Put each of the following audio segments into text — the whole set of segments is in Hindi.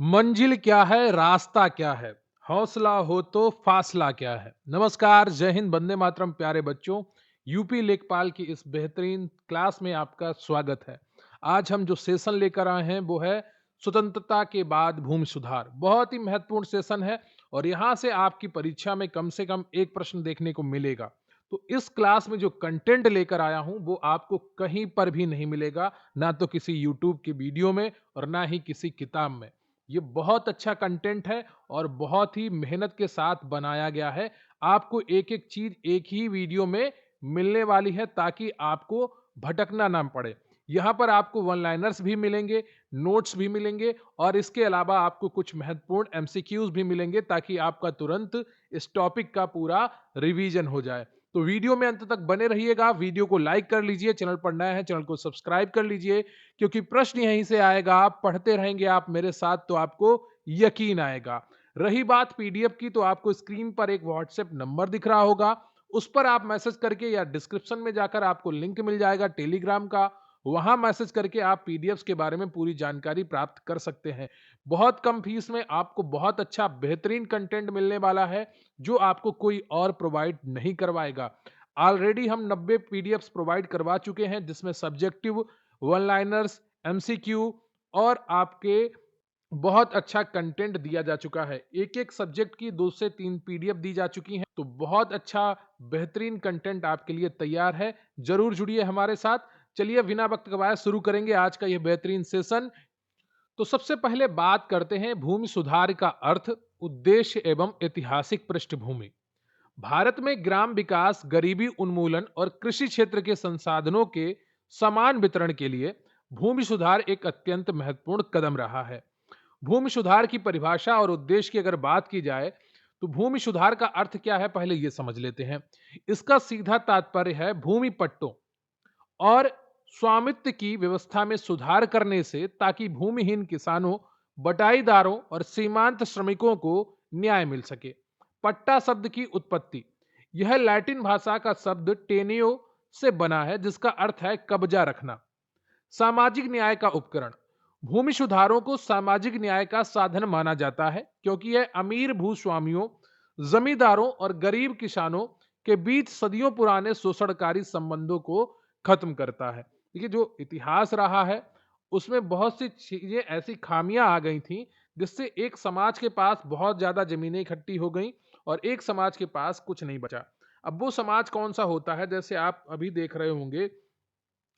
मंजिल क्या है, रास्ता क्या है, हौसला हो तो फासला क्या है। नमस्कार, जय हिंद, वंदे मातरम। प्यारे बच्चों, यूपी लेखपाल की इस बेहतरीन क्लास में आपका स्वागत है। आज हम जो सेशन लेकर आए हैं वो है स्वतंत्रता के बाद भूमि सुधार। बहुत ही महत्वपूर्ण सेशन है और यहाँ से आपकी परीक्षा में से कम एक प्रश्न देखने को मिलेगा। तो इस क्लास में जो कंटेंट लेकर आया हूं वो आपको कहीं पर भी नहीं मिलेगा, ना तो किसी यूट्यूब की वीडियो में और ना ही किसी किताब में। ये बहुत अच्छा कंटेंट है और बहुत ही मेहनत के साथ बनाया गया है। आपको एक-एक चीज़ एक ही वीडियो में मिलने वाली है ताकि आपको भटकना ना पड़े। यहाँ पर आपको वन लाइनर्स भी मिलेंगे, नोट्स भी मिलेंगे और इसके अलावा आपको कुछ महत्वपूर्ण एमसीक्यूज़ भी मिलेंगे ताकि आपका तुरंत इस टॉपिक का पूरा रिवीजन हो जाए। तो वीडियो में अंत तक बने रहिएगा। वीडियो को लाइक कर लीजिए, चैनल पर नया है चैनल को सब्सक्राइब कर लीजिए क्योंकि प्रश्न यहीं से आएगा। आप पढ़ते रहेंगे आप मेरे साथ तो आपको यकीन आएगा। रही बात पीडीएफ की, तो आपको स्क्रीन पर एक व्हाट्सएप नंबर दिख रहा होगा, उस पर आप मैसेज करके या डिस्क्रिप्शन में जाकर आपको लिंक मिल जाएगा टेलीग्राम का, वहां मैसेज करके आप पीडीएफ्स के बारे में पूरी जानकारी प्राप्त कर सकते हैं। बहुत कम फीस में आपको बहुत अच्छा बेहतरीन कंटेंट मिलने वाला है जो आपको कोई और प्रोवाइड नहीं करवाएगा। ऑलरेडी हम 90 पीडीएफ्स प्रोवाइड करवा चुके हैं जिसमें सब्जेक्टिव, वन लाइनर्स, एमसीक्यू और आपके बहुत अच्छा कंटेंट दिया जा चुका है। एक-एक सब्जेक्ट की 2 से 3 पीडीएफ दी जा चुकी हैं, तो बहुत अच्छा बेहतरीन कंटेंट आपके लिए तैयार है। ज़रूर जुड़िए हमारे साथ। चलिए बिना वक्त गवाए शुरू करेंगे आज का ये बेहतरीन सेशन। तो सबसे पहले बात करते हैं भूमि सुधार का अर्थ, उद्देश्य एवं ऐतिहासिक पृष्ठभूमि। भारत में ग्राम विकास, गरीबी उन्मूलन और कृषि क्षेत्र के संसाधनों के समान वितरण के लिए भूमि सुधार एक अत्यंत महत्वपूर्ण कदम रहा है। भूमि सुधार की परिभाषा और उद्देश्य की अगर बात की जाए तो भूमि सुधार का अर्थ क्या है पहले ये समझ लेते हैं। इसका सीधा तात्पर्य है भूमि पट्टों और स्वामित्व की व्यवस्था में सुधार करने से ताकि भूमिहीन किसानों, बटाईदारों और सीमांत श्रमिकों को न्याय मिल सके। पट्टा शब्द की उत्पत्ति, यह लैटिन भाषा का शब्द टेनियो से बना है जिसका अर्थ है कब्जा रखना। सामाजिक न्याय का उपकरण, भूमि सुधारों को सामाजिक न्याय का साधन माना जाता है क्योंकि यह अमीर भूस्वामियों, जमींदारों और गरीब किसानों के बीच सदियों पुराने शोषणकारी संबंधों को खत्म करता है। देखिए जो इतिहास रहा है उसमें बहुत सी चीजें ऐसी खामियां आ गई थी जिससे एक समाज के पास बहुत ज्यादा जमीनें इकट्ठी हो गई और एक समाज के पास कुछ नहीं बचा। अब वो समाज कौन सा होता है, जैसे आप अभी देख रहे होंगे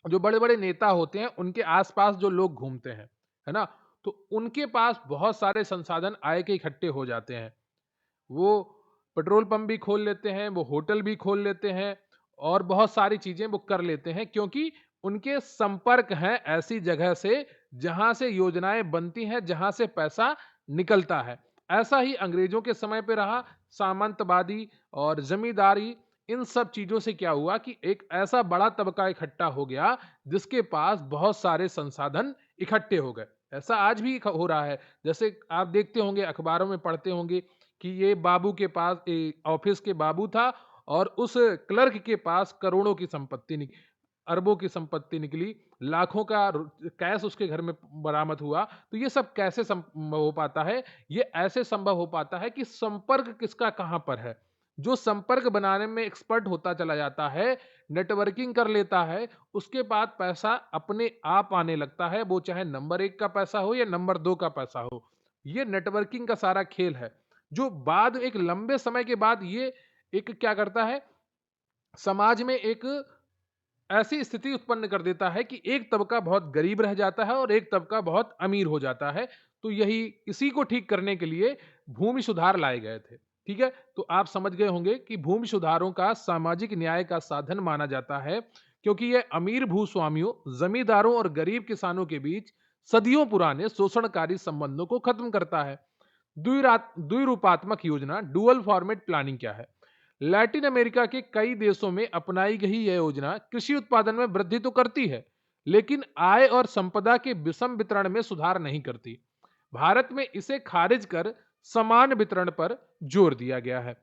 जो बड़े-बड़े नेता होते हैं उनके आसपास जो लोग घूमते हैं, है ना? तो उनके पास बहुत सारे संसाधन आय के इकट्ठे हो जाते हैं। वो पेट्रोल पंप भी खोल लेते हैं, वो होटल भी खोल लेते हैं और बहुत सारी चीजें वो कर लेते हैं क्योंकि उनके संपर्क हैं ऐसी जगह से जहां से योजनाएं बनती हैं, जहां से पैसा निकलता है। ऐसा ही अंग्रेजों के समय पे रहा। सामंतवादी और जमींदारी, इन सब चीजों से क्या हुआ कि एक ऐसा बड़ा तबका इकट्ठा हो गया जिसके पास बहुत सारे संसाधन इकट्ठे हो गए। ऐसा आज भी हो रहा है। जैसे आप देखते होंगे, अखबारों में पढ़ते होंगे कि ये बाबू के पास ऑफिस के बाबू था और उस क्लर्क के पास करोड़ों की संपत्ति अरबों की संपत्ति निकली, लाखों का कैश उसके घर में बरामद हुआ। तो ये सब कैसे संभव हो पाता है? ये ऐसे संभव हो पाता है कि संपर्क किसका कहां पर है। जो संपर्क बनाने में एक्सपर्ट होता चला जाता है, नेटवर्किंग कर लेता है, उसके बाद पैसा अपने आप आने लगता है, वो चाहे नंबर 1 का पैसा हो या नंबर 2 का पैसा हो। ये नेटवर्किंग का सारा खेल है। जो बाद एक लंबे समय के बाद ये एक क्या करता है, समाज में एक ऐसी स्थिति उत्पन्न कर देता है कि एक तबका बहुत गरीब रह जाता है और एक तबका बहुत अमीर हो जाता है। तो यही इसी को ठीक करने के लिए भूमि सुधार लाए गए थे। ठीक है? तो आप समझ गए होंगे कि भूमि सुधारों का सामाजिक न्याय का साधन माना जाता है क्योंकि यह अमीर भूस्वामियों, जमींदारों और गरीब किसानों के बीच सदियों पुराने शोषणकारी संबंधों को खत्म करता है। द्विरूपात्मक योजना, डुअल फॉर्मेट प्लानिंग क्या है? लैटिन अमेरिका के कई देशों में अपनाई गई यह योजना कृषि उत्पादन में वृद्धि तो करती है लेकिन आय और संपदा के विषम वितरण में सुधार नहीं करती। भारत में इसे खारिज कर समान वितरण पर जोर दिया गया है।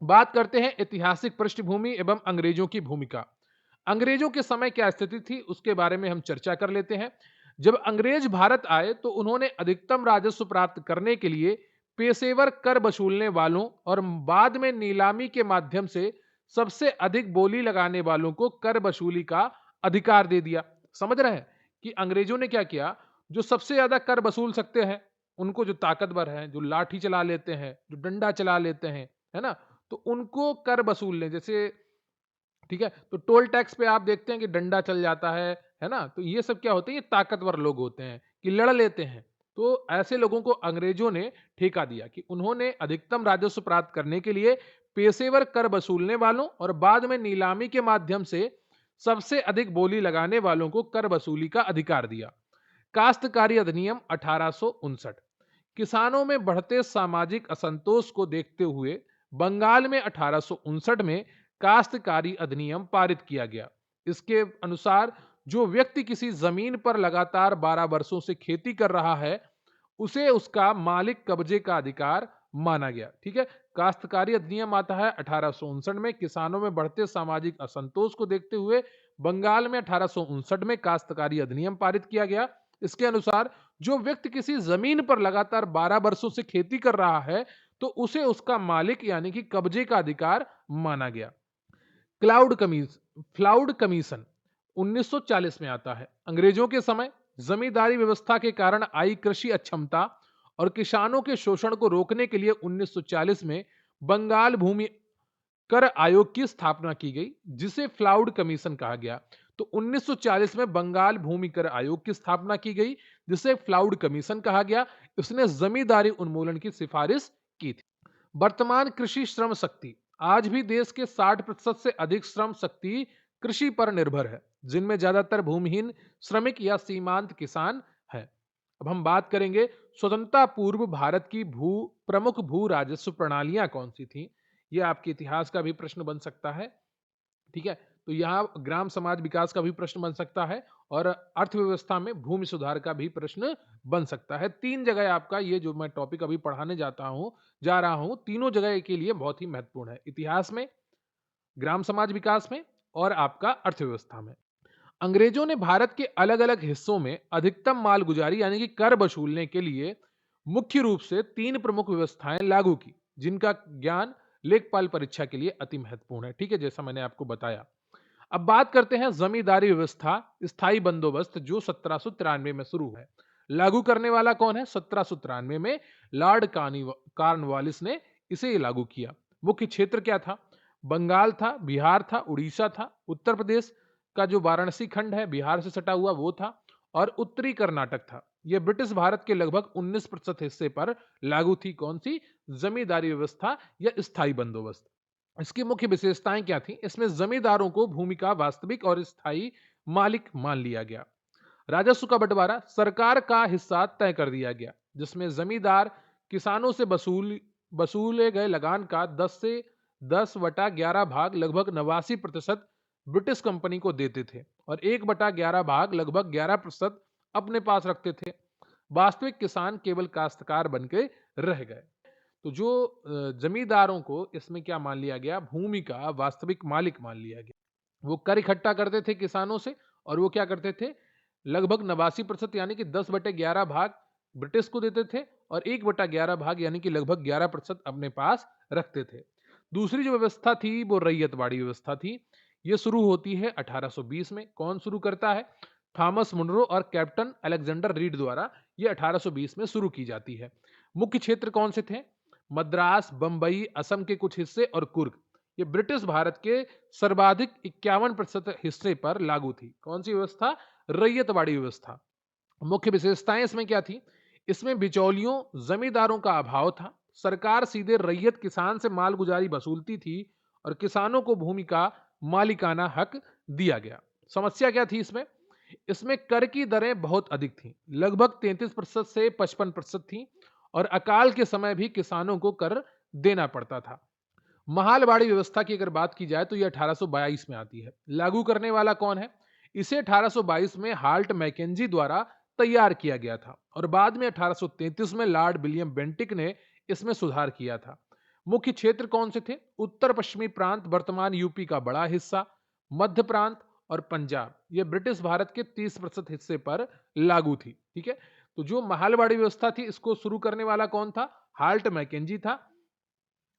बात करते हैं ऐतिहासिक पृष्ठभूमि एवं अंग्रेजों की भूमिका। अंग्रेजों के समय क्या स्थिति थी उसके बारे में हम चर्चा कर लेते हैं। जब अंग्रेज भारत आए तो उन्होंने अधिकतम राजस्व प्राप्त करने के लिए पेशेवर कर वसूलने वालों और बाद में नीलामी के माध्यम से सबसे अधिक बोली लगाने वालों को कर वसूली का अधिकार दे दिया। समझ रहे हैं कि अंग्रेजों ने क्या किया? जो सबसे ज्यादा कर वसूल सकते हैं, उनको, जो ताकतवर हैं, जो लाठी चला लेते हैं, जो डंडा चला लेते हैं, है ना, तो उनको कर वसूलने, जैसे, ठीक है, तो टोल टैक्स पे आप देखते हैं कि डंडा चल जाता है ना, तो ये सब क्या होते हैं? ये ताकतवर लोग होते हैं कि लड़ लेते हैं। तो ऐसे लोगों को अंग्रेजों ने ठेका दिया कि उन्होंने अधिकतम राजस्व प्राप्त करने के लिए पेशेवर कर वसूलने वालों और बाद में नीलामी के माध्यम से सबसे अधिक बोली लगाने वालों को कर वसूली का अधिकार दिया। काश्तकारी अधिनियम 1859। किसानों में बढ़ते सामाजिक असंतोष को देखते हुए बंगाल में 1859 में काश्तकारी अधिनियम पारित किया गया। इसके अनुसार जो व्यक्ति किसी जमीन पर लगातार 12 वर्षों से खेती कर रहा है, उसे उसका मालिक कब्जे का अधिकार माना गया। ठीक है, काश्तकारी अधिनियम आता है 1859 में। किसानों में बढ़ते सामाजिक असंतोष को देखते हुए बंगाल में 1859 में काश्तकारी अधिनियम पारित किया गया। इसके अनुसार जो व्यक्ति किसी जमीन पर लगातार 12 वर्षों से खेती कर रहा है, तो उसे उसका मालिक यानी कि कब्जे का अधिकार माना गया। फ्लाउड कमीशन 1940 में आता है। अंग्रेजों के समय जमींदारी व्यवस्था के कारण आई कृषि अक्षमता और किसानों के शोषण को रोकने के लिए 1940 में बंगाल भूमि कर आयोग की स्थापना की गई, जिसे फ्लाउड कमीशन कहा गया। तो 1940 में बंगाल भूमि कर आयोग की स्थापना की गई, जिसे फ्लाउड कमीशन कहा गया। इसने जमींदारी उन्मूलन की सिफारिश की थी। वर्तमान कृषि श्रम शक्ति, आज भी देश के 60% से अधिक श्रम शक्ति कृषि पर निर्भर है, जिनमें ज्यादातर भूमिहीन श्रमिक या सीमांत किसान हैं। अब हम बात करेंगे स्वतंत्रता पूर्व भारत की प्रमुख भू राजस्व प्रणालियां कौन सी थी। यह आपके इतिहास का भी प्रश्न बन सकता है। ठीक है, तो यहाँ ग्राम समाज विकास का भी प्रश्न बन सकता है और अर्थव्यवस्था में भूमि सुधार का भी प्रश्न बन सकता है। 3 जगह आपका ये जो मैं टॉपिक अभी पढ़ाने जा रहा हूं, तीनों जगह के लिए बहुत ही महत्वपूर्ण है। इतिहास में, ग्राम समाज विकास में और आपका अर्थव्यवस्था में। अंग्रेजों ने भारत के अलग अलग हिस्सों में अधिकतम माल गुजारी यानी कि कर वसूलने के लिए मुख्य रूप से 3 प्रमुख व्यवस्थाएं लागू की, जिनका ज्ञान लेखपाल परीक्षा के लिए अति महत्वपूर्ण है। ठीक है, जैसा मैंने आपको बताया। अब बात करते हैं जमींदारी व्यवस्था स्थायी बंदोबस्त, जो 1793 में शुरू है। लागू करने वाला कौन है? 1793 में लॉर्ड कॉर्नवालिस ने इसे लागू किया। मुख्य क्षेत्र क्या था? बंगाल था, बिहार था, उड़ीसा था, उत्तर प्रदेश का जो वाराणसी खंड है बिहार से सटा हुआ वो था, और उत्तरी कर्नाटक था। यह ब्रिटिश भारत के लगभग 19% हिस्से पर लागू थी। कौन सी? जमींदारी व्यवस्था या स्थायी बंदोबस्त। इसकी मुख्य विशेषताएं क्या थी? इसमें जमींदारों को भूमि का वास्तविक और स्थायी मालिक मान लिया गया। राजस्व का बंटवारा सरकार का हिस्सा तय कर दिया गया, जिसमें जमींदार किसानों से वसूले गए लगान का 10/11 भाग लगभग 89% ब्रिटिश कंपनी को देते थे और 1/11 भाग लगभग 11% अपने पास रखते थे। वास्तविक किसान केवल काश्तकार बन के रह गए। तो जो जमींदारों को इसमें क्या मान लिया गया? भूमि का वास्तविक मालिक मान लिया गया। वो कर इकट्ठा करते थे किसानों से और वो क्या करते थे? लगभग 89% यानी कि 10/11 भाग ब्रिटिश को देते थे और 1/11 भाग यानी कि लगभग 11% अपने पास रखते थे। दूसरी जो व्यवस्था थी वो रैयतवाड़ी व्यवस्था थी। ये शुरू होती है 1820 में। कौन शुरू करता है? थॉमस मुनरो और कैप्टन अलेक्जेंडर रीड द्वारा ये 1820 में शुरू की जाती है। मुख्य क्षेत्र कौन से थे? मद्रास, बंबई, असम के कुछ हिस्से और कुर्ग। ये ब्रिटिश भारत के सर्वाधिक 51% हिस्से पर लागू थी। कौन सी व्यवस्था? रैयतवाड़ी व्यवस्था। मुख्य विशेषताएं इसमें क्या थी? इसमें बिचौलियों, जमींदारों का अभाव था। सरकार सीधे रैयत किसान से माल गुजारी वसूलती थी और किसानों को भूमि का मालिकाना हक दिया गया। समस्या क्या थी इसमें? इसमें कर की दरें बहुत अधिक थीं, लगभग 33% से 55% थी और अकाल के समय भी किसानों को कर देना पड़ता था। महालवाड़ी व्यवस्था की अगर बात की जाए तो यह 1822 में आती है। लागू करने वाला कौन है? इसे 1822 में हाल्ट मैकेंजी द्वारा तैयार किया गया था और बाद में 1833 में लॉर्ड विलियम बेंटिक ने इसमें सुधार किया था। मुख्य क्षेत्र कौन से थे? उत्तर पश्चिमी प्रांत, वर्तमान यूपी का बड़ा हिस्सा, मध्य प्रांत और पंजाब ये ब्रिटिश भारत के 30% हिस्से पर लागू थी। ठीक है, तो जो महालवाड़ी व्यवस्था थी इसको शुरू करने वाला कौन था? हाल्ट मैकेंजी था,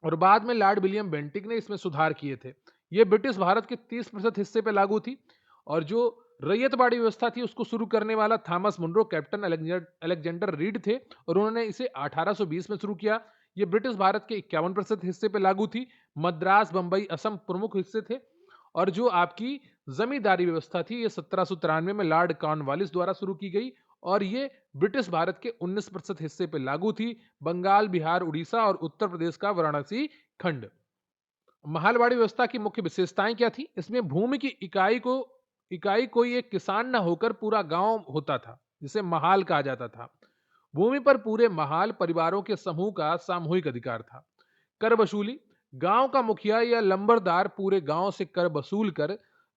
और बाद में लॉर्ड विलियम बेंटिक ने इसमें सुधार किए थे। ये ब्रिटिश भारत के 30% हिस्से पे लागू थी। और जो रैयतवाड़ी व्यवस्था थी उसको शुरू करने वाला Thomas Munro, captain Alexander Reid थे, और उन्होंने इसे 1820 में शुरू किया। ये ब्रिटिश भारत के 51% हिस्से पे लागू थी। मद्रास, बंबई, असम प्रमुख हिस्से थे। और जो आपकी जमींदारी व्यवस्था थी ये 1793 में लॉर्ड कॉर्नवालिस द्वारा शुरू की गई, और ये ब्रिटिश भारत के 19% हिस्से पे लागू थी। बंगाल, बिहार, उड़ीसा और उत्तर प्रदेश का वाराणसी खंड। महालवाड़ी व्यवस्था की मुख्य विशेषताएं क्या थी? इसमें भूमि की इकाई कोई एक किसान ना होकर पूरा गांव होता था, जिसे महाल कहा जाता था। भूमि पर पूरे महाल परिवारों के समूह का सामूहिक अधिकार था। कर वसूली, गांव का मुखिया या लंबरदार पूरे गांव से कर वसूल कर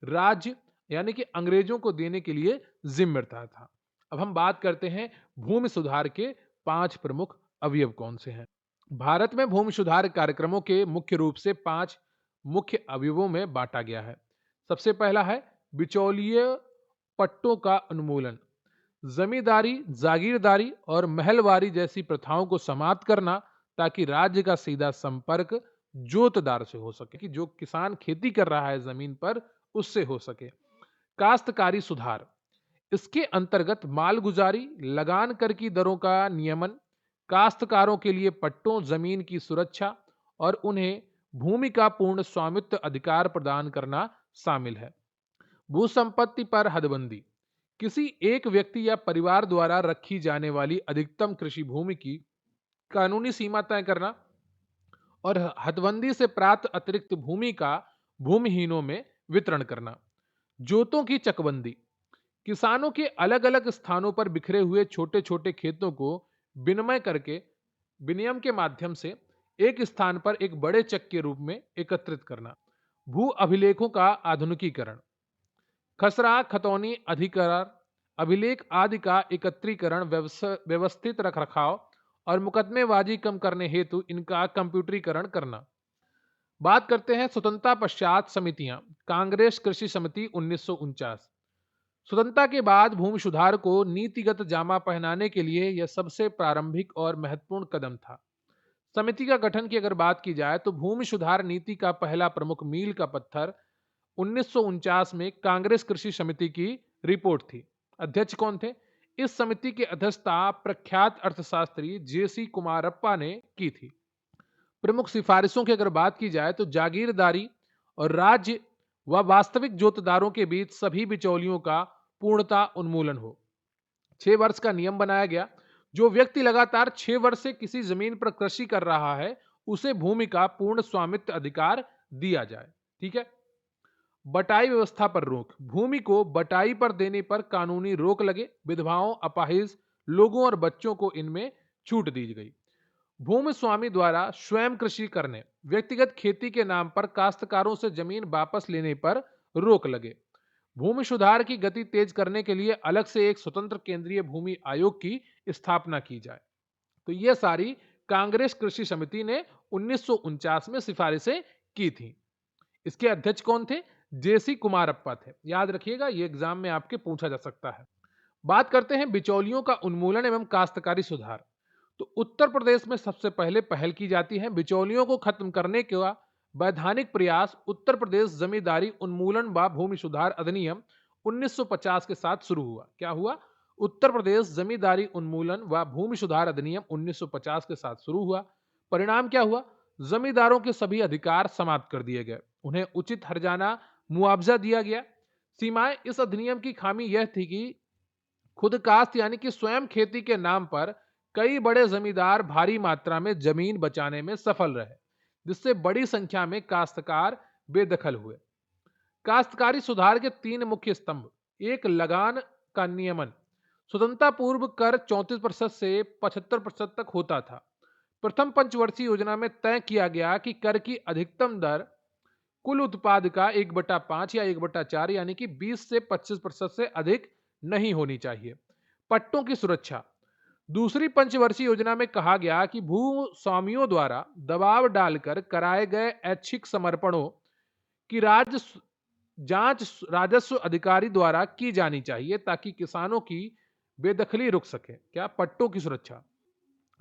राज्य यानी कि अंग्रेजों को देने के लिए जिम्मेदार था। अब हम बात करते हैं भूमि सुधार के 5 प्रमुख अवयव कौन से हैं। भारत में भूमि सुधार कार्यक्रमों के मुख्य रूप से 5 मुख्य अवयवों में बांटा गया है। सबसे पहला है बिचौलिए पट्टों का उन्मूलन। जमींदारी, जागीरदारी और महलवारी जैसी प्रथाओं को समाप्त करना, ताकि राज्य का सीधा संपर्क जोतदार से हो सके, कि जो किसान खेती कर रहा है जमीन पर उससे हो सके। काश्तकारी सुधार, इसके अंतर्गत मालगुजारी, लगान कर की दरों का नियमन, काश्तकारों के लिए पट्टों जमीन की सुरक्षा और उन्हें भूमि का पूर्ण स्वामित्व अधिकार प्रदान करना शामिल है। भू संपत्ति पर हदबंदी, किसी एक व्यक्ति या परिवार द्वारा रखी जाने वाली अधिकतम कृषि भूमि की कानूनी सीमा तय करना और हदबंदी से प्राप्त अतिरिक्त भूमि का भूमिहीनों में वितरण करना। जोतों की चकबंदी, किसानों के अलग अलग स्थानों पर बिखरे हुए छोटे छोटे खेतों को विनिमय करके विनियम के माध्यम से एक स्थान पर एक बड़े चक के रूप में एकत्रित करना। भू अभिलेखों का आधुनिकीकरण, खसरा, खतौनी, अधिकार, अभिलेख आदि का एकत्रीकरण, व्यवस्थित रखरखाव और मुकदमेबाजी कम करने हेतु इनका कंप्यूटरीकरण करना। बात करते हैं स्वतंत्रता पश्चात समितियां। कांग्रेस कृषि समिति 1949। स्वतंत्रता के बाद भूमि सुधार को नीतिगत जामा पहनाने के लिए यह सबसे प्रारंभिक और महत्वपूर्ण कदम था। समिति का गठन की अगर बात की जाए तो भूमि सुधार नीति का पहला प्रमुख मील का पत्थर 1949 में कांग्रेस कृषि समिति की रिपोर्ट थी। अध्यक्ष कौन थे? इस समिति की अध्यक्षता प्रख्यात अर्थशास्त्री जेसी कुमारप्पा ने की थी। प्रमुख सिफारिशों की अगर बात की जाए तो जागीरदारी और राज्य व वास्तविक जोतदारों के बीच सभी बिचौलियों का पूर्णता उन्मूलन हो। 6 वर्ष का नियम बनाया गया। जो व्यक्ति लगातार 6 वर्ष से किसी जमीन पर कृषि कर रहा है उसे भूमि का पूर्ण स्वामित्व अधिकार दिया जाए। ठीक है। बटाई व्यवस्था पर रोक, भूमि को बटाई पर देने पर कानूनी रोक लगे। विधवाओं, अपाहिज लोगों और बच्चों को इनमें छूट दी गई। भूमि स्वामी द्वारा स्वयं कृषि करने, व्यक्तिगत खेती के नाम पर काश्तकारों से जमीन वापस लेने पर रोक लगे। भूमि सुधार की गति तेज करने के लिए अलग से एक स्वतंत्र केंद्रीय भूमि आयोग की स्थापना की जाए। तो ये सारी कांग्रेस कृषि समिति ने 1949 में सिफारिशें की थी। इसके अध्यक्ष कौन थे? जेसी कुमारप्पा थे। याद रखिएगा, ये एग्जाम में आपके पूछा जा सकता है। बात करते हैं बिचौलियों का उन्मूलन एवं काश्तकारी सुधार। तो उत्तर प्रदेश में सबसे पहले पहल की जाती है। बिचौलियों को खत्म करने का वैधानिक प्रयास उत्तर प्रदेश जमींदारी उन्मूलन व भूमि सुधार अधिनियम 1950 के साथ शुरू हुआ। क्या हुआ? उत्तर प्रदेश जमींदारी उन्मूलन व भूमि सुधार अधिनियम 1950 के साथ शुरू हुआ। परिणाम क्या हुआ? जमींदारों के सभी अधिकार समाप्त कर दिए गए, उन्हें उचित हर्जाना मुआवजा दिया गया। सीमाएं, इस अधिनियम की खामी यह थी कि खुद काश्त यानी कि स्वयं खेती के नाम पर कई बड़े जमींदार भारी मात्रा में जमीन बचाने में सफल रहे, जिससे बड़ी संख्या में काश्तकार बेदखल हुए। काश्तकारी सुधार के 3 मुख्य स्तंभ। एक, लगान का नियमन। स्वतंत्रता पूर्व कर 34% से 75% तक होता था। प्रथम पंचवर्षीय योजना में तय किया गया कि कर की अधिकतम दर कुल उत्पाद का 1/5 या 1/4 यानी कि 20 से 25% से अधिक नहीं होनी चाहिए। पट्टों की सुरक्षा। दूसरी पंचवर्षीय योजना में कहा गया कि भू स्वामियों द्वारा दबाव डालकर कराए गए ऐच्छिक समर्पणों की राज्य जांच राजस्व अधिकारी द्वारा की जानी चाहिए ताकि किसानों की बेदखली रुक सके। क्या? पट्टों की सुरक्षा।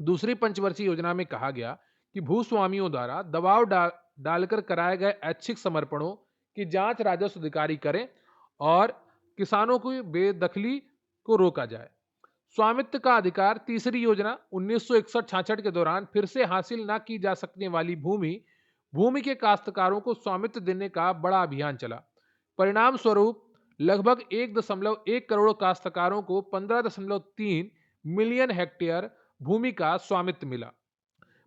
दूसरी पंचवर्षीय योजना में कहा गया कि भूस्वामियों द्वारा दबाव डालकर कराए गए ऐच्छिक समर्पणों की जांच राजस्व अधिकारी करें और किसानों की बेदखली को रोका जाए। स्वामित्व का अधिकार। तीसरी योजना 1961-66 के दौरान फिर से हासिल न की जा सकने वाली भूमि भूमि के काश्तकारों को स्वामित्व देने का बड़ा अभियान चला। परिणाम स्वरूप लगभग 1.1 करोड़ काश्तकारों को 15.3 मिलियन हेक्टेयर भूमि का स्वामित्व मिला।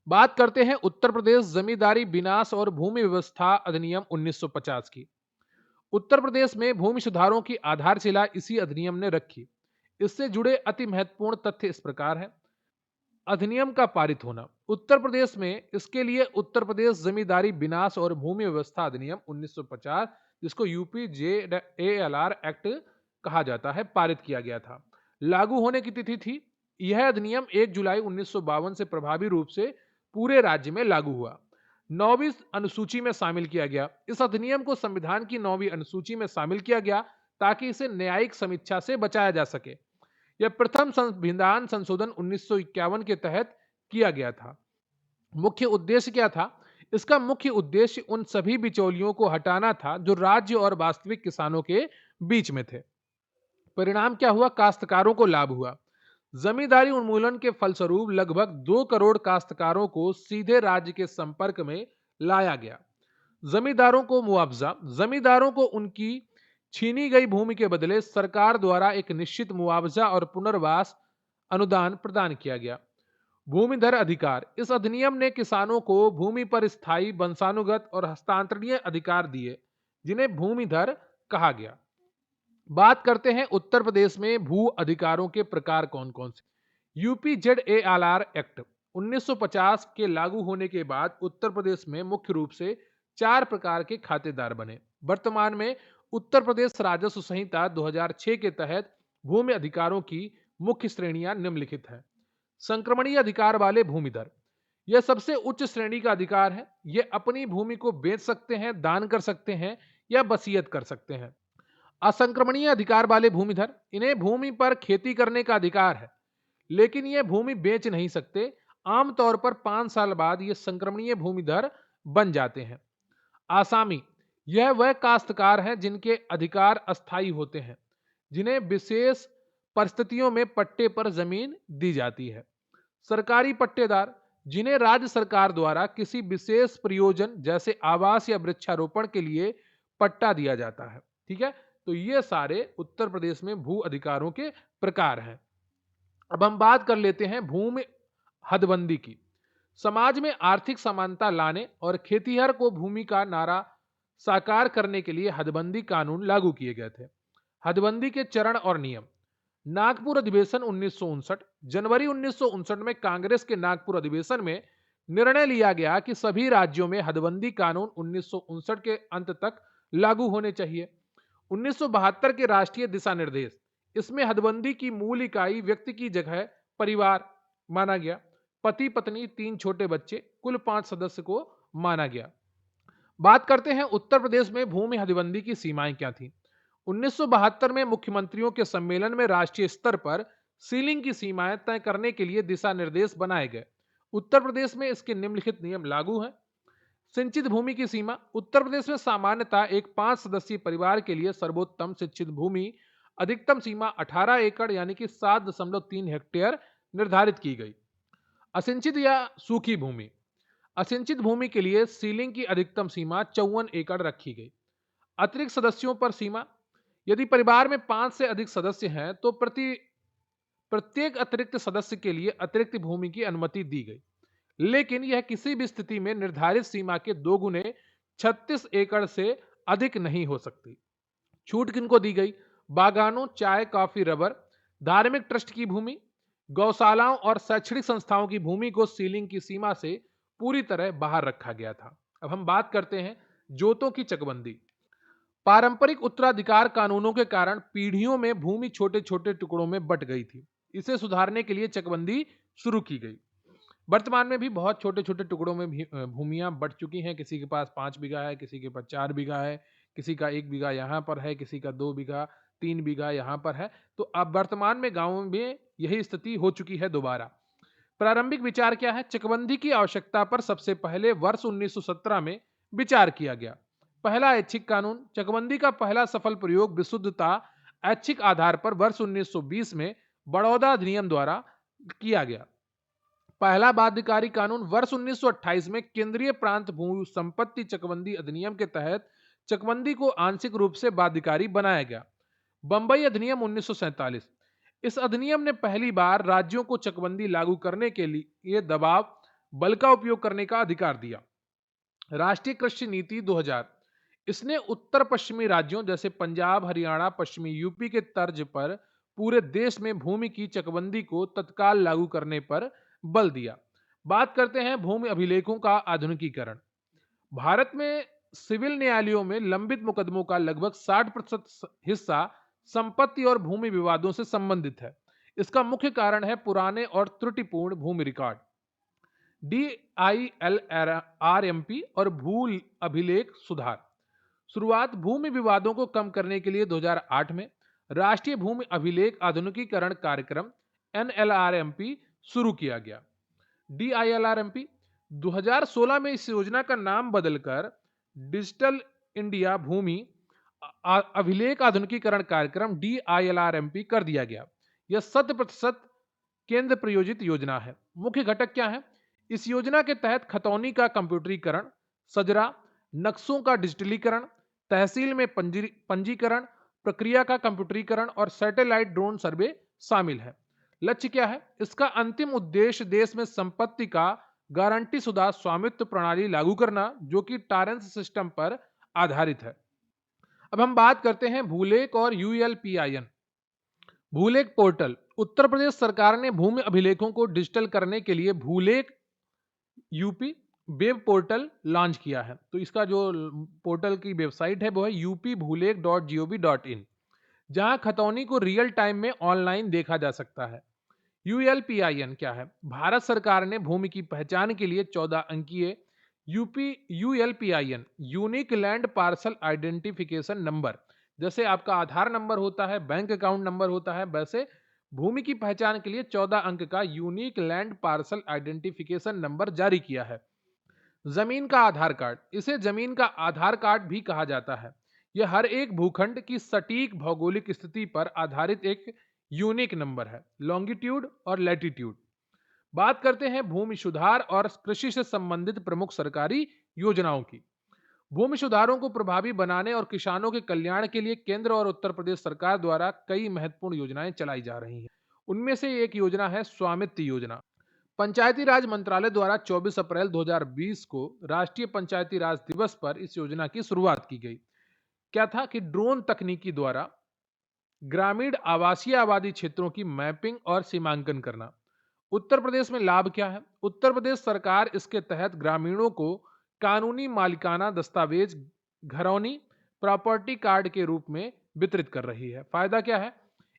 बात करते हैं उत्तर प्रदेश जमींदारी विनाश और भूमि व्यवस्था अधिनियम 1950 की। उत्तर प्रदेश में भूमि सुधारों की आधारशिला इसी अधिनियम ने रखी। इससे जुड़े अति महत्वपूर्ण तथ्य इस प्रकार हैं। अधिनियम का पारित होना। उत्तर प्रदेश में इसके लिए उत्तर प्रदेश जमींदारी विनाश और भूमि व्यवस्था अधिनियम 1950, जिसको यूपी JALR एक्ट कहा जाता है, पारित किया गया था। लागू होने की तिथि थी। यह अधिनियम 1 जुलाई 1952 से प्रभावी रूप से पूरे राज्य में लागू हुआ। 9वीं अनुसूची में शामिल किया गया। इस अधिनियम को संविधान की 9वीं अनुसूची में शामिल किया गया ताकि इसे न्यायिक समीक्षा से बचाया जा सके। यह प्रथम संविधान संशोधन 1951 के तहत किया गया था। मुख्य उद्देश्य क्या था? इसका मुख्य उद्देश्य उन सभी बिचौलियों को हटाना था जो राज्य और वास्तविक किसानों के बीच में थे। परिणाम क्या हुआ? काश्तकारों को लाभ हुआ। जमींदारी उन्मूलन के फलस्वरूप लगभग 2 करोड़ काश्तकारों को सीधे राज्य के संपर्क में लाया गया। जमींदारों को मुआवजा। जमींदारों को उनकी छीनी गई भूमि के बदले सरकार द्वारा एक निश्चित मुआवजा और पुनर्वास अनुदान प्रदान किया गया। भूमिधर अधिकार। इस अधिनियम ने किसानों को भूमि पर स्थायी, वंशानुगत और हस्तांतरणीय अधिकार दिए, जिन्हें भूमिधर कहा गया। बात करते हैं उत्तर प्रदेश में भू अधिकारों के प्रकार कौन कौन से। यूपी JALR एक्ट 1950 के लागू होने के बाद उत्तर प्रदेश में मुख्य रूप से 4 प्रकार के खातेदार बने। वर्तमान में उत्तर प्रदेश राजस्व संहिता 2006 के तहत भूमि अधिकारों की मुख्य श्रेणियां निम्नलिखित हैं। संक्रमणीय अधिकार वाले भूमिधर। यह सबसे उच्च श्रेणी का अधिकार है। यह अपनी भूमि को बेच सकते हैं, दान कर सकते हैं या वसीयत कर सकते हैं। असंक्रमणीय अधिकार वाले भूमिधर। इन्हें भूमि पर खेती करने का अधिकार है, लेकिन ये भूमि बेच नहीं सकते। आमतौर पर 5 साल बाद ये संक्रमणीय भूमिधर बन जाते हैं। आसामी। यह वह काश्तकार हैं जिनके अधिकार अस्थायी होते हैं, जिन्हें विशेष परिस्थितियों में पट्टे पर जमीन दी जाती है। सरकारी पट्टेदार, जिन्हें राज्य सरकार द्वारा किसी विशेष प्रयोजन जैसे आवास या वृक्षारोपण के लिए पट्टा दिया जाता है। ठीक है, तो ये सारे उत्तर प्रदेश में भू अधिकारों के प्रकार हैं। अब हम बात कर लेते हैं भूमि हदबंदी की। समाज में आर्थिक समानता लाने और खेतीहर को भूमि का नारा साकार करने के लिए हदबंदी कानून लागू किए गए थे। हदबंदी के चरण और नियम। नागपुर अधिवेशन 1959। जनवरी 1959 में कांग्रेस के नागपुर अधिवेशन में निर्णय लिया गया कि सभी राज्यों में हदबंदी कानून 1959 के अंत तक लागू होने चाहिए। 1972 के राष्ट्रीय दिशा निर्देश। इसमें हदबंदी की मूल इकाई व्यक्ति की जगह परिवार माना गया। पति पत्नी 3 छोटे बच्चे, कुल 5 सदस्य को माना गया। बात करते हैं उत्तर प्रदेश में भूमि हदबंदी की सीमाएं क्या थी। 1972 में मुख्यमंत्रियों के सम्मेलन में राष्ट्रीय स्तर पर सीलिंग की सीमाएं तय करने के लिए दिशा निर्देश बनाए गए। उत्तर प्रदेश में इसके निम्नलिखित नियम लागू हैं। सिंचित भूमि की सीमा। उत्तर प्रदेश में सामान्यतः एक 5 सदस्यीय परिवार के लिए सर्वोत्तम सिंचित भूमि अधिकतम सीमा 18 एकड़ यानी कि 7.3 हेक्टेयर निर्धारित की गई। असिंचित या सूखी भूमि। असिंचित भूमि के लिए सीलिंग की अधिकतम सीमा 54 एकड़ रखी गई। अतिरिक्त सदस्यों पर सीमा। यदि परिवार में 5 से अधिक सदस्य हैं तो प्रत्येक अतिरिक्त सदस्य के लिए अतिरिक्त भूमि की अनुमति दी गई, लेकिन यह किसी भी स्थिति में निर्धारित सीमा के 2 गुने 36 एकड़ से अधिक नहीं हो सकती। छूट किनको दी गई? बागानों, चाय, कॉफी, रबर, धार्मिक ट्रस्ट की भूमि, गौशालाओं और शैक्षणिक संस्थाओं की भूमि को सीलिंग की सीमा से पूरी तरह बाहर रखा गया था। अब हम बात करते हैं जोतों की चकबंदी। पारंपरिक उत्तराधिकार कानूनों के कारण पीढ़ियों में भूमि छोटे छोटे टुकड़ों में बंट गई थी। इसे सुधारने के लिए चकबंदी शुरू की गई। वर्तमान में भी बहुत छोटे छोटे टुकड़ों में भूमियां बंट चुकी हैं। किसी के पास 5 बीघा है, किसी के पास 4 बीघा है, किसी का 1 बीघा यहाँ पर है, किसी का 2 बीघा, 3 बीघा यहाँ पर है। तो अब वर्तमान में गाँवों में यही स्थिति हो चुकी है दोबारा। प्रारंभिक विचार क्या है? चकबंदी की आवश्यकता पर सबसे पहले वर्ष 1917 में विचार किया गया। पहला ऐच्छिक कानून। चकबंदी का पहला सफल प्रयोग विशुद्धता ऐच्छिक आधार पर वर्ष 1920 में बड़ौदा अधिनियम द्वारा किया गया। पहला बाध्यकारी कानून वर्ष 1928 में केंद्रीय प्रांत भू संपत्ति चकबंदी अधिनियम के तहत चकबंदी को आंशिक रूप से बाध्यकारी बनाया गया। बंबई अधिनियम 1947। इस अधिनियम ने पहली बार राज्यों को चकबंदी लागू करने के लिए दबाव बल का उपयोग करने का अधिकार दिया। राष्ट्रीय कृषि नीति 2000। इसने उत्तर पश्चिमी राज्यों जैसे पंजाब, हरियाणा, पश्चिमी यूपी के तर्ज पर पूरे देश में भूमि की चकबंदी को तत्काल लागू करने पर बल दिया। बात करते हैं भूमि अभिलेखों का आधुनिकीकरण। भारत में सिविल न्यायालयों में लंबित मुकदमों का लगभग 60% हिस्सा संपत्ति और भूमि विवादों से संबंधित है। इसका मुख्य कारण है पुराने और त्रुटिपूर्ण भूमि रिकॉर्ड। DILRMP और भू अभिलेख सुधार। शुरुआत भूमि विवादों को कम करने के लिए 2008 में राष्ट्रीय भूमि अभिलेख आधुनिकीकरण कार्यक्रम NLRMP शुरू किया गया। DILRMP 2016 में इस योजना का नाम बदलकर डिजिटल इंडिया भूमि अभिलेख आधुनिकीकरण कार्यक्रम DILRMP कर दिया गया। यह 100% केंद्र प्रायोजित योजना है। मुख्य घटक क्या है? इस योजना के तहत खतौनी का कंप्यूटरीकरण, सजरा, नक्शों का डिजिटलीकरण, तहसील में पंजीकरण प्रक्रिया का कंप्यूटरीकरण और सैटेलाइट ड्रोन सर्वे शामिल है। लक्ष्य क्या है? इसका अंतिम उद्देश्य देश में संपत्ति का गारंटी शुदा स्वामित्व प्रणाली लागू करना, जो कि टारेंस सिस्टम पर आधारित है। अब हम बात करते हैं भूलेख और ULPIN। भूलेख पोर्टल। उत्तर प्रदेश सरकार ने भूमि अभिलेखों को डिजिटल करने के लिए भूलेख यूपी वेब पोर्टल लॉन्च किया है। तो इसका जो पोर्टल की वेबसाइट है वो है upbhuleg.gov.in, जहां खतौनी को रियल टाइम में ऑनलाइन देखा जा सकता है। ULPIN क्या है? भारत सरकार ने भूमि की पहचान के लिए 14 अंकीय ULPIN unique land parcel identification number, जैसे आपका आधार नंबर होता है, बैंक अकाउंट नंबर होता है, वैसे भूमि की पहचान के लिए 14 अंक का unique land parcel identification number जारी किया है। जमीन का आधार कार्ड। इसे जमीन का आधार कार्ड भी कहा जाता है। यह हर एक भूखंड की सटीक भौगोलिक स्थिति पर आधारित एक यूनिक नंबर है, लॉन्गिट्यूड और लैटिट्यूड। बात करते हैं भूमि सुधार और कृषि से संबंधित प्रमुख सरकारी योजनाओं की। भूमि सुधारों को प्रभावी बनाने और किसानों के कल्याण के लिए केंद्र और उत्तर प्रदेश सरकार द्वारा कई महत्वपूर्ण योजनाएं चलाई जा रही हैं। उनमें से एक योजना है स्वामित्व योजना। पंचायती राज मंत्रालय द्वारा 24 अप्रैल 2020 को राष्ट्रीय पंचायती राज दिवस पर इस योजना की शुरुआत की गई। क्या था कि ड्रोन तकनीकी द्वारा ग्रामीण आवासीय आबादी क्षेत्रों की मैपिंग और सीमांकन करना। उत्तर प्रदेश में लाभ क्या है? उत्तर प्रदेश सरकार इसके तहत ग्रामीणों को कानूनी मालिकाना दस्तावेज घरौनी प्रॉपर्टी कार्ड के रूप में वितरित कर रही है। फायदा क्या है?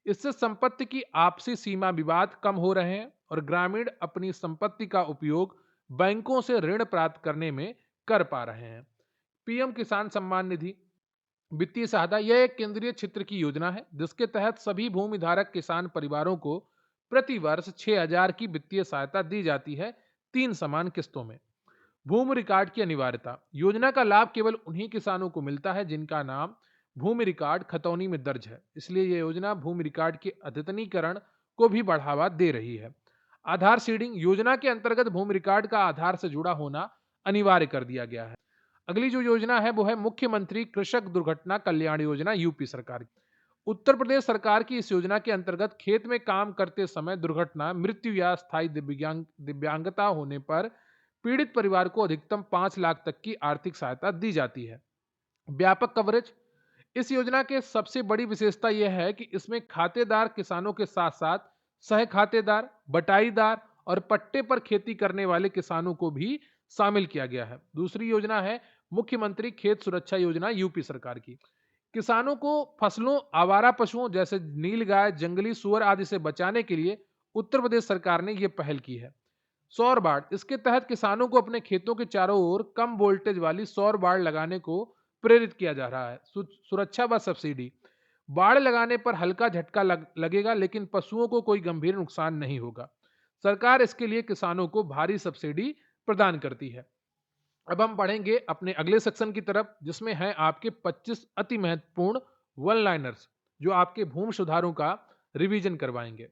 इससे संपत्ति की आपसी सीमा विवाद कम हो रहे हैं और ग्रामीण अपनी संपत्ति का उपयोग बैंकों से ऋण प्राप्त करने में कर पा रहे हैं। PM किसान सम्मान निधि वित्तीय सहायता। यह एक केंद्रीय क्षेत्र की योजना है जिसके तहत सभी भूमिधारक किसान परिवारों को प्रति वर्ष 6,000 की वित्तीय सहायता दी जाती है, 3 समान किस्तों में। भूमि रिकॉर्ड की अनिवार्यता। योजना का लाभ केवल उन्हीं किसानों को मिलता है जिनका नाम भूमि रिकॉर्ड खतौनी में दर्ज है। इसलिए यह योजना भूमि रिकॉर्ड के अद्यतनीकरण को भी बढ़ावा दे रही है। आधार सीडिंग। योजना के अंतर्गत भूमि रिकॉर्ड का आधार से जुड़ा होना अनिवार्य कर दिया गया है। अगली जो योजना है वो है मुख्यमंत्री कृषक दुर्घटना कल्याण योजना, यूपी सरकार की। उत्तर प्रदेश सरकार की इस योजना के अंतर्गत खेत में काम करते समय दुर्घटना, मृत्यु या स्थायी दिव्यांगता होने पर पीड़ित परिवार को अधिकतम 5 लाख तक की आर्थिक सहायता दी जाती है। व्यापक कवरेज। इस योजना के सबसे बड़ी विशेषता यह है कि इसमें खातेदार किसानों के साथ साथ सह खातेदार, बटाईदार और पट्टे पर खेती करने वाले किसानों को भी शामिल किया गया है। दूसरी योजना है मुख्यमंत्री खेत सुरक्षा योजना, यूपी सरकार की। किसानों को फसलों, आवारा पशुओं जैसे नीलगाय, जंगली सुअर आदि से बचाने के लिए उत्तर प्रदेश सरकार ने यह पहल की है। सौर बाढ़। इसके तहत किसानों को अपने खेतों के चारों ओर कम वोल्टेज वाली सौर बाढ़ लगाने को प्रेरित किया जा रहा है। सुरक्षा व सब्सिडी, बाढ़ लगाने पर हल्का झटका लगेगा, लेकिन पशुओं को कोई गंभीर नुकसान नहीं होगा। सरकार इसके लिए किसानों को भारी सब्सिडी प्रदान करती है। अब हम पढ़ेंगे अपने अगले सेक्शन की तरफ, जिसमें है आपके 25 अति महत्वपूर्ण वन लाइनर्स, जो आपके भूमि सुधारों का रिवीजन करवाएंगे।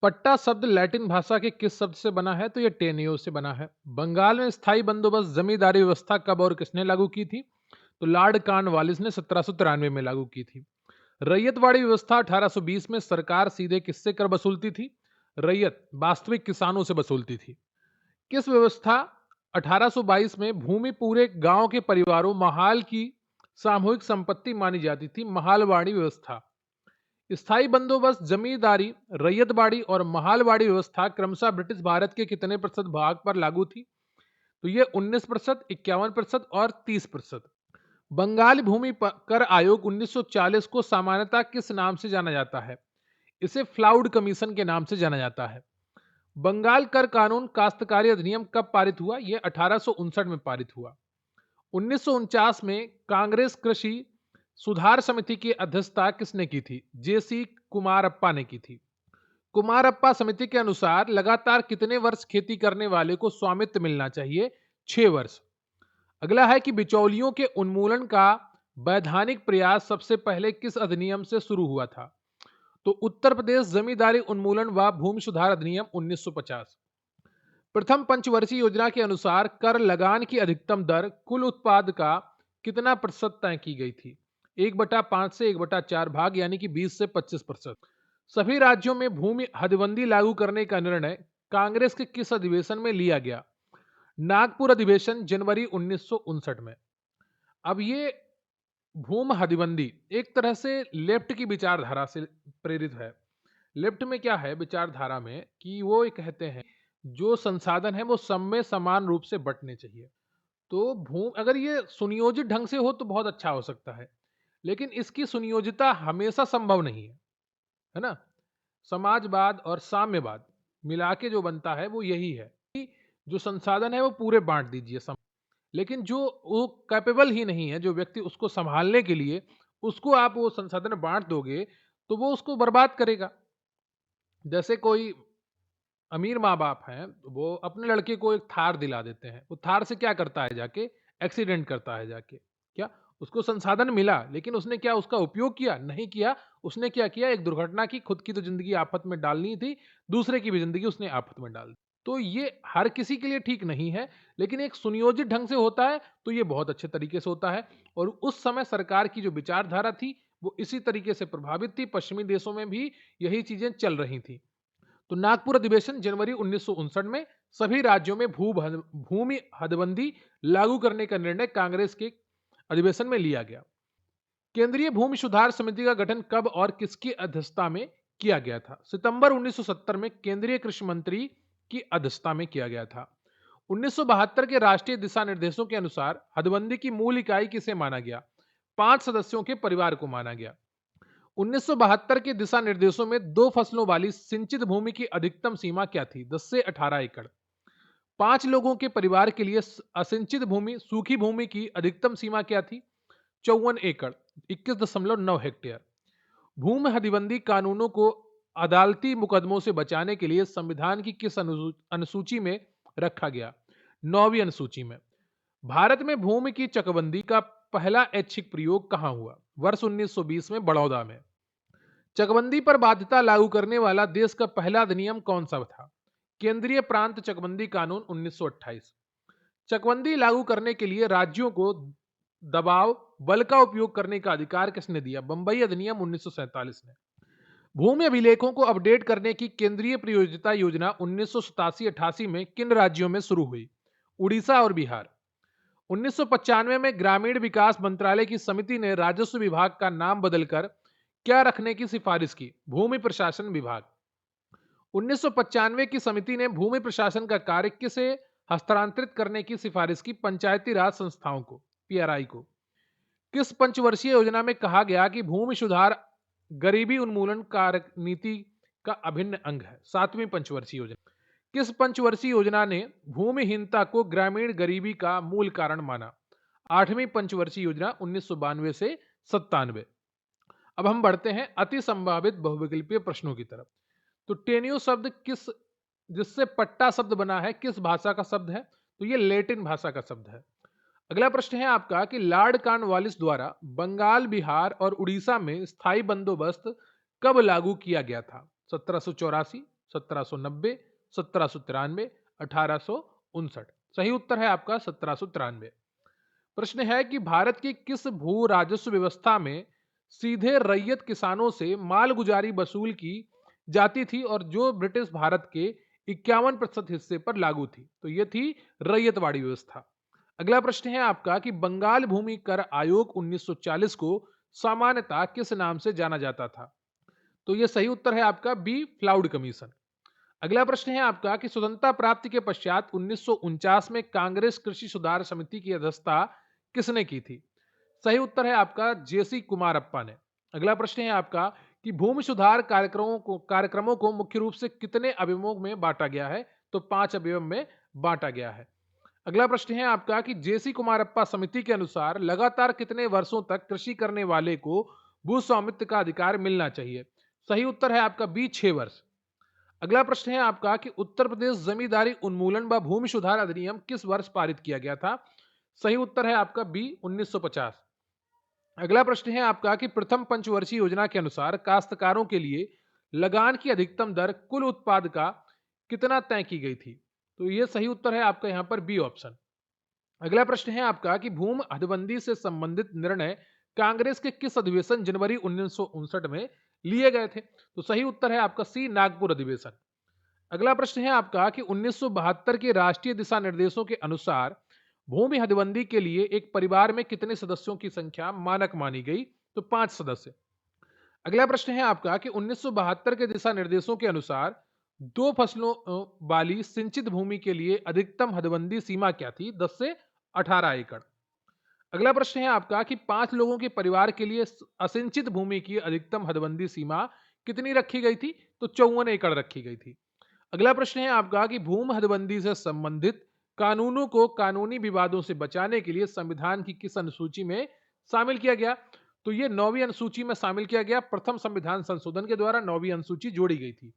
पट्टा शब्द लैटिन भाषा के किस शब्द से बना है? तो यह टेनियो से बना है। बंगाल में स्थायी बंदोबस्त जमींदारी व्यवस्था कब और किसने लागू की थी? तो लॉर्ड कॉर्नवालिस ने 1793 में लागू की थी। रैयतवाड़ी व्यवस्था 1820 में सरकार सीधे किससे कर वसूलती थी? रैयत वास्तविक किसानों से वसूलती थी। किस व्यवस्था 1822 में भूमि पूरे गांव के परिवारों महाल की सामूहिक संपत्ति मानी जाती थी? महालवाड़ी व्यवस्था। स्थायी बंदोबस्त जमींदारी, रैयतवाड़ी और महालवाड़ी व्यवस्था क्रमशः ब्रिटिश भारत के कितने प्रतिशत भाग पर लागू थी? तो ये 19%, 51% और 30%। बंगाल भूमि कर आयोग 1940 को सामान्यतः किस नाम से जाना जाता है? इसे फ्लाउड कमीशन के नाम से जाना जाता है। बंगाल कर कानून काश्तकारी अधिनियम कब पारित हुआ? यह 1859 में पारित हुआ। 1949 में कांग्रेस कृषि सुधार समिति की अध्यक्षता किसने की थी? जेसी कुमारप्पा ने की थी। कुमारप्पा समिति के अनुसार लगातार कितने वर्ष खेती करने वाले को स्वामित्व मिलना चाहिए? 6 वर्ष। अगला है कि बिचौलियों के उन्मूलन का वैधानिक प्रयास सबसे पहले किस अधिनियम से शुरू हुआ था? तो उत्तर प्रदेश जमींदारी उन्मूलन व भूमि सुधार अधिनियम 1950। प्रथम पंचवर्षीय योजना के अनुसार कर लगान की अधिकतम दर कुल उत्पाद का कितना प्रतिशत तय की गई थी? 1/5 से 1/4 भाग, यानी कि 20 से 25%। सभी राज्यों में भूमि हदबंदी लागू करने का निर्णय कांग्रेस के किस अधिवेशन में लिया गया? नागपुर अधिवेशन, जनवरी 1959 में। अब ये भूमि हदबंदी एक तरह से लेफ्ट की विचारधारा से प्रेरित है। लेफ्ट में क्या है विचारधारा में कि वो ये कहते हैं जो संसाधन है वो सब में समान रूप से बंटने चाहिए। तो भूमि अगर ये सुनियोजित ढंग से हो तो बहुत अच्छा हो सकता है, लेकिन इसकी सुनियोजितता हमेशा संभव नहीं है ना? समाजवाद और साम्यवाद मिला के जो बनता है वो यही है कि जो संसाधन है वो पूरे बांट दीजिए लेकिन जो वो कैपेबल ही नहीं है, जो व्यक्ति उसको संभालने के लिए उसको आप वो संसाधन बांट दोगे तो वो उसको बर्बाद करेगा। जैसे कोई अमीर माँ बाप हैं, वो अपने लड़के को एक थार दिला देते हैं। वो थार से क्या करता है जाके? एक्सीडेंट करता है जाके। क्या? उसको संसाधन मिला, लेकिन उसने क्या उसका उपयोग किया? नहीं किया। उसने क्या किया? एक दुर्घटना की, खुद की तो ज़िंदगी आफ़त में डालनी थी, दूसरे की भी ज़िंदगी उसने आफ़त में डाल दी। तो ये हर किसी के लिए ठीक नहीं है, लेकिन एक सुनियोजित ढंग से होता है, तो ये बहुत अच्छे तरीके से होता है। और उस समय सरकार की जो विचारधारा थी, वो इसी तरीके से प्रभावित थी। पश्चिमी देशों में भी यही चीज़ें चल रही थीं। तो नागपुर अधिवेशन जनवरी 1959 में सभी राज्यों में भूमि हदबंदी लागू करने का निर्णय कांग्रेस के अधिवेशन में लिया गया। केंद्रीय भूमि सुधार समिति का गठन कब और किसकी अध्यक्षता में किया गया था? सितंबर 1970 में केंद्रीय कृषि मंत्री की अध्यक्षता में किया गया था। 1972 के राष्ट्रीय दिशा निर्देशों के अनुसार हदबंदी की मूल इकाई किसे माना गया? 5 सदस्यों के परिवार को माना गया। 1972 के दिशा निर्देशों में 2 फसलों वाली सिंचित भूमि की अधिकतम सीमा क्या थी? 10 से 18 एकड़। 5 लोगों के परिवार के लिए असिंचित भूमि, सूखी भूमि की अधिकतम सीमा क्या थी? 54 एकड़, 21.9 हेक्टेयर। भूमि हदबंदी कानूनों को अदालती मुकदमों से बचाने के लिए संविधान की किस अनुसूची में रखा गया? 9वीं अनुसूची में। भारत में भूमि की चकबंदी का पहला ऐच्छिक प्रयोग कहां हुआ? वर्ष 1920 में बड़ौदा में। चकबंदी पर बाध्यता लागू करने वाला देश का पहला अधिनियम कौन सा था? केंद्रीय प्रांत चकबंदी कानून 1928। चकबंदी लागू करने के लिए राज्यों को दबाव बल का उपयोग करने का अधिकार किसने दिया? बंबई अधिनियम 1947 ने। भूमि अभिलेखों को अपडेट करने की केंद्रीय प्रयोज्यता योजना 1987-88 में किन राज्यों में शुरू हुई? उड़ीसा और बिहार। 1995 में ग्रामीण विकास मंत्रालय की समिति ने राजस्व विभाग का नाम बदलकर क्या रखने की सिफारिश की? भूमि प्रशासन विभाग। 1995 की समिति ने भूमि प्रशासन का कार्य किसे हस्तांतरित करने की सिफारिश की? पंचायती राज संस्थाओं को, पीआरआई को। किस पंचवर्षीय योजना में कहा गया कि भूमि सुधार गरीबी उन्मूलन कार्य नीति का अभिन्न अंग है? 7वीं पंचवर्षीय योजना। किस पंचवर्षीय योजना ने भूमिहीनता को ग्रामीण गरीबी का मूल कारण माना? 8वीं पंचवर्षीय योजना 1992 से 97। अब हम बढ़ते हैं अति संभावित बहुविकल्पीय प्रश्नों की तरफ। तो टेनियो शब्द किस जिससे पट्टा शब्द बना है, किस भाषा का शब्द है? तो ये लैटिन भाषा का शब्द है। अगला प्रश्न है आपका कि लॉर्ड कॉर्नवालिस द्वारा बंगाल, बिहार और उड़ीसा में स्थायी बंदोबस्त कब लागू किया गया था? 1784, 1790, 1793, 1859। सही उत्तर है आपका 1793। प्रश्न है कि भारत की किस भू राजस्व व्यवस्था में सीधे रैयत किसानों से मालगुजारी वसूल की जाती थी और जो ब्रिटिश भारत के 51% हिस्से पर लागू थी? तो ये थी रैयतवाड़ी व्यवस्था। अगला प्रश्न है आपका कि बंगाल भूमि कर आयोग 1940 को सामान्यतः किस नाम से जाना जाता था? तो ये सही उत्तर है आपका बी, फ्लाउड कमीशन। अगला प्रश्न है आपका कि स्वतंत्रता प्राप्ति के पश्चात 1949 में कांग्रेस कृषि सुधार समिति की अध्यक्षता किसने की थी? सही उत्तर है आपका जेसी कुमारप्पा ने। अगला प्रश्न है आपका कि भूमि सुधार कार्यक्रमों को मुख्य रूप से कितने अभियों में बांटा गया है? तो 5 अभियों में बांटा गया है। अगला प्रश्न है आपका कि जेसी कुमारप्पा समिति के अनुसार लगातार कितने वर्षों तक कृषि करने वाले को भू स्वामित्व का अधिकार मिलना चाहिए? सही उत्तर है आपका बी, 6 वर्ष। अगला प्रश्न है आपका कि उत्तर प्रदेश जमींदारी उन्मूलन व भूमि सुधार अधिनियम किस वर्ष पारित किया गया था? सही उत्तर है आपका बी, 1950। अगला प्रश्न है आपका कि प्रथम पंचवर्षीय योजना के अनुसार काश्तकारों के लिए लगान की अधिकतम दर कुल उत्पाद का कितना तय की गई थी? तो ये सही उत्तर है आपका यहाँ पर बी ऑप्शन। अगला प्रश्न है आपका कि भूमि हदबंदी से संबंधित निर्णय कांग्रेस के किस अधिवेशन जनवरी 1959 में लिए गए थे? तो सही उत्तर है आपका सी, नागपुर अधिवेशन। अगला प्रश्न है आपका कि 1972 के राष्ट्रीय दिशा निर्देशों के अनुसार भूमि हदबंदी के लिए एक परिवार में कितने सदस्यों की संख्या मानक मानी गई? तो 5 सदस्य। अगला प्रश्न है आपका कि 1972 के दिशा निर्देशों के अनुसार दो फसलों वाली सिंचित भूमि के लिए अधिकतम हदबंदी सीमा क्या थी? 10 से 18 एकड़। अगला प्रश्न है आपका कि 5 लोगों के परिवार के लिए असिंचित भूमि की अधिकतम हदबंदी सीमा कितनी रखी गई थी? तो 54 एकड़ रखी गई थी। अगला प्रश्न है आपका कि भूमि हदबंदी से संबंधित कानूनों को कानूनी विवादों से बचाने के लिए संविधान की किस अनुसूची में शामिल किया गया? तो ये 9वीं अनुसूची में शामिल किया गया। प्रथम संविधान संशोधन के द्वारा 9वीं अनुसूची जोड़ी गई थी।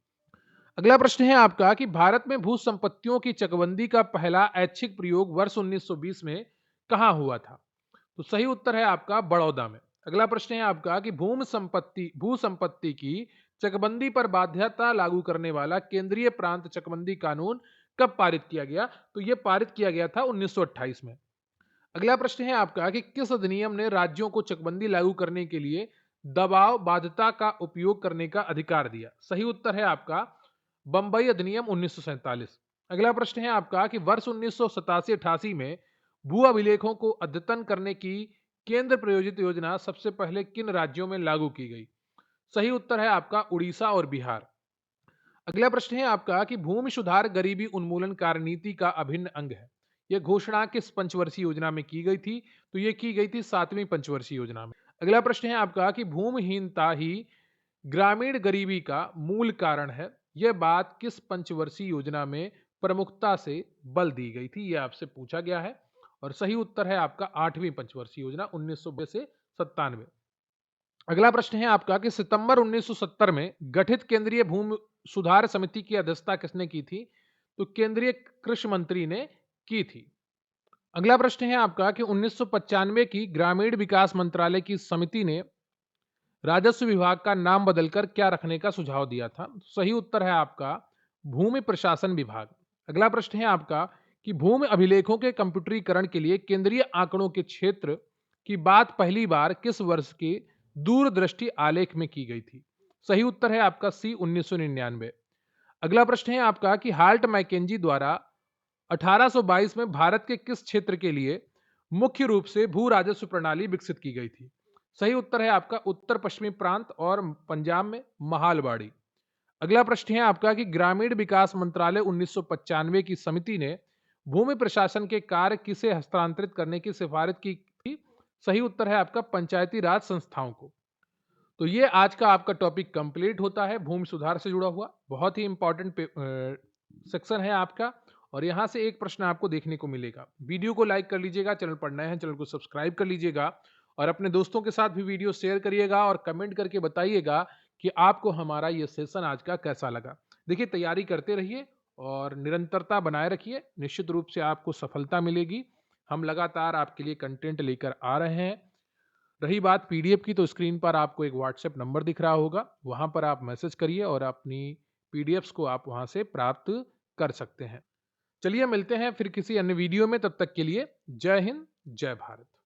अगला प्रश्न है आपका कि भारत में भू संपत्तियों की चकबंदी का पहला ऐच्छिक प्रयोग वर्ष 1920 में कहां हुआ था? तो सही उत्तर है आपका बड़ौदा में। अगला प्रश्न है आपका कि भू संपत्ति की चकबंदी पर बाध्यता लागू करने वाला केंद्रीय प्रांत चकबंदी कानून कब पारित किया गया? तो यह पारित किया गया था 1928 में। अगला प्रश्न है आपका कि किस अधिनियम ने राज्यों को चकबंदी लागू करने के लिए दबाव बाध्यता का उपयोग करने का अधिकार दिया? सही उत्तर है आपका बंबई अधिनियम 1947। अगला प्रश्न है आपका कि वर्ष 1987-88 में भू अभिलेखों को अद्यतन करने की केंद्र प्रायोजित योजना सबसे पहले किन राज्यों में लागू की गई? सही उत्तर है आपका उड़ीसा और बिहार। अगला प्रश्न है आपका कि भूमि सुधार गरीबी उन्मूलन कार्यनीति का अभिन्न अंग है। यह घोषणा किस पंचवर्षीय योजना में की गई थी? तो यह की गई थी 7वीं पंचवर्षीय योजना में। अगला प्रश्न है आपका कि भूमिहीनता ही ग्रामीण गरीबी का मूल कारण है। यह बात किस पंचवर्षीय योजना में प्रमुखता से बल दी गई थी? यह आपसे पूछा गया है और सही उत्तर है आपका 8वीं पंचवर्षीय योजना 1992 से 97। अगला प्रश्न है आपका कि सितंबर 1970 में गठित केंद्रीय भूमि सुधार समिति की अध्यक्षता किसने की थी? तो केंद्रीय कृषि मंत्री ने की थी। अगला प्रश्न है आपका कि 1995 की ग्रामीण विकास मंत्रालय की समिति ने राजस्व विभाग का नाम बदलकर क्या रखने का सुझाव दिया था? सही उत्तर है आपका भूमि प्रशासन विभाग। अगला प्रश्न है आपका कि भूमि अभिलेखों के कंप्यूटरीकरण के लिए केंद्रीय आंकड़ों के क्षेत्र की बात पहली बार किस वर्ष के दूरदृष्टि आलेख में की गई थी? सही उत्तर है आपका सी, 1999। अगला प्रश्न है आपका कि हाल्ट मैकेंजी द्वारा 1822 में भारत के किस क्षेत्र के लिए मुख्य रूप से भू राजस्व प्रणाली विकसित की गई थी? सही उत्तर है आपका उत्तर पश्चिमी प्रांत और पंजाब में महालवाड़ी। अगला प्रश्न है आपका कि ग्रामीण विकास मंत्रालय 1995 की समिति ने भूमि प्रशासन के कार्य किसे हस्तांतरित करने की सिफारिश की थी? सही उत्तर है आपका पंचायती राज संस्थाओं को। तो ये आज का आपका टॉपिक कंप्लीट होता है भूमि सुधार से जुड़ा हुआ। बहुत ही इंपॉर्टेंट सेक्शन है आपका और यहाँ से एक प्रश्न आपको देखने को मिलेगा। वीडियो को लाइक कर लीजिएगा, चैनल पर नए हैं चैनल को सब्सक्राइब कर लीजिएगा और अपने दोस्तों के साथ भी वीडियो शेयर करिएगा और कमेंट करके बताइएगा कि आपको हमारा ये सेशन आज का कैसा लगा। देखिए, तैयारी करते रहिए और निरंतरता बनाए रखिए, निश्चित रूप से आपको सफलता मिलेगी। हम लगातार आपके लिए कंटेंट लेकर आ रहे हैं। रही बात पीडीएफ की, तो स्क्रीन पर आपको एक व्हाट्सएप नंबर दिख रहा होगा, वहां पर आप मैसेज करिए और अपनी पीडीएफ्स को आप वहां से प्राप्त कर सकते हैं। चलिए मिलते हैं फिर किसी अन्य वीडियो में, तब तक के लिए जय हिंद, जय भारत।